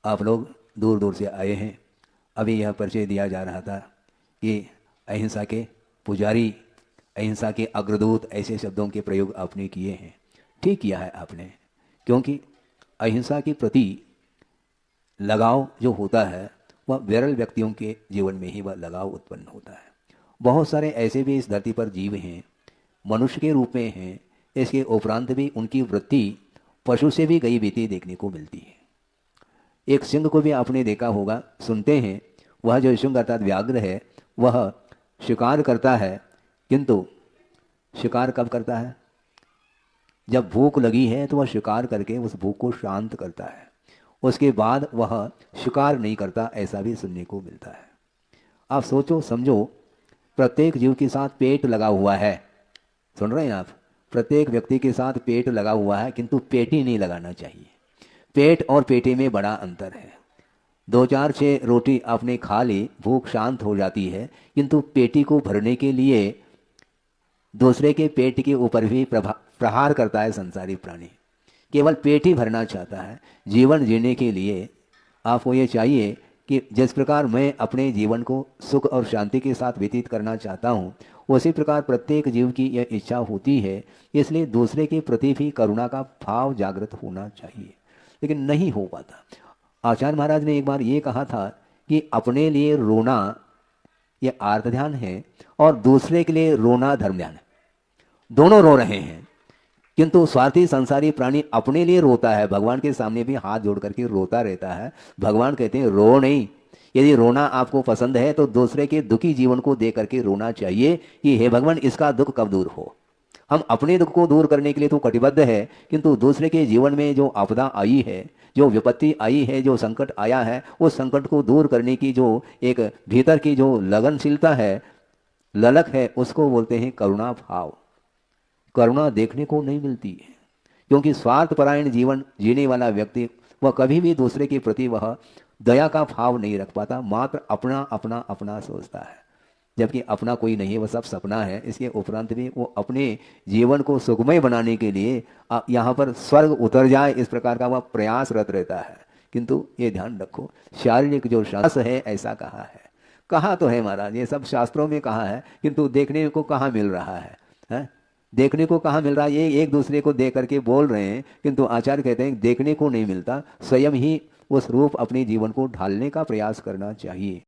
आप लोग दूर दूर से आए हैं। अभी यह परिचय दिया जा रहा था कि अहिंसा के पुजारी, अहिंसा के अग्रदूत, ऐसे शब्दों के प्रयोग आपने किए हैं। ठीक किया है आपने, क्योंकि अहिंसा के प्रति लगाव जो होता है वह विरल व्यक्तियों के जीवन में ही वह लगाव उत्पन्न होता है। बहुत सारे ऐसे भी इस धरती पर जीव हैं, मनुष्य के रूप में हैं, इसके उपरांत भी उनकी वृत्ति पशु से भी गई बीती देखने को मिलती है। एक सिंह को भी आपने देखा होगा, सुनते हैं, वह जो सिंह अर्थात व्याघ्र है वह शिकार करता है, किंतु शिकार कब करता है? जब भूख लगी है तो वह शिकार करके उस भूख को शांत करता है, उसके बाद वह शिकार नहीं करता, ऐसा भी सुनने को मिलता है। आप सोचो समझो, प्रत्येक जीव के साथ पेट लगा हुआ है, सुन रहे हैं आप? प्रत्येक व्यक्ति के साथ पेट लगा हुआ है, किंतु पेटी नहीं लगाना चाहिए। पेट और पेटी में बड़ा अंतर है। 2 4 6 रोटी आपने खा ली, भूख शांत हो जाती है, किंतु पेटी को भरने के लिए दूसरे के पेट के ऊपर भी प्रहार करता है संसारी प्राणी। केवल पेट ही भरना चाहता है। जीवन जीने के लिए आपको ये चाहिए कि जिस प्रकार मैं अपने जीवन को सुख और शांति के साथ व्यतीत करना चाहता हूँ, उसी प्रकार प्रत्येक जीव की यह इच्छा होती है। इसलिए दूसरे के प्रति भी करुणा का भाव जागृत होना चाहिए, लेकिन नहीं हो पाता। आचार्य महाराज ने एक बार ये कहा था कि अपने लिए रोना यह आर्त ध्यान है और दूसरे के लिए रोना धर्म ध्यान है। दोनों रो रहे हैं, किंतु स्वार्थी संसारी प्राणी अपने लिए रोता है, भगवान के सामने भी हाथ जोड़ करके रोता रहता है। भगवान कहते हैं रो नहीं, यदि रोना आपको पसंद है तो दूसरे के दुखी जीवन को देख करके रोना चाहिए कि हे भगवान, इसका दुख कब दूर हो। हम अपने दुख को दूर करने के लिए तो कटिबद्ध है, किंतु दूसरे के जीवन में जो आपदा आई है, जो विपत्ति आई है, जो संकट आया है, उस संकट को दूर करने की जो एक भीतर की जो लगनशीलता है, ललक है, उसको बोलते हैं करुणा भाव। करुणा देखने को नहीं मिलती है, क्योंकि स्वार्थपरायण जीवन जीने वाला व्यक्ति वह कभी भी दूसरे के प्रति वह दया का भाव नहीं रख पाता, मात्र अपना अपना अपना सोचता है, जबकि अपना कोई नहीं है, वह सब सपना है। इसके उपरांत भी वो अपने जीवन को सुखमय बनाने के लिए यहाँ पर स्वर्ग उतर जाए, इस प्रकार का वह प्रयासरत रहता है। किंतु ये ध्यान रखो, शारीरिक जो शास्त्र है ऐसा कहा है, कहा तो है महाराज, ये सब शास्त्रों में कहा है, किंतु देखने को कहाँ मिल रहा है? देखने को कहाँ मिल रहा है? ये एक दूसरे को देख करके बोल रहे हैं, किंतु आचार्य कहते हैं देखने को नहीं मिलता। स्वयं ही उस रूप अपने जीवन को ढालने का प्रयास करना चाहिए।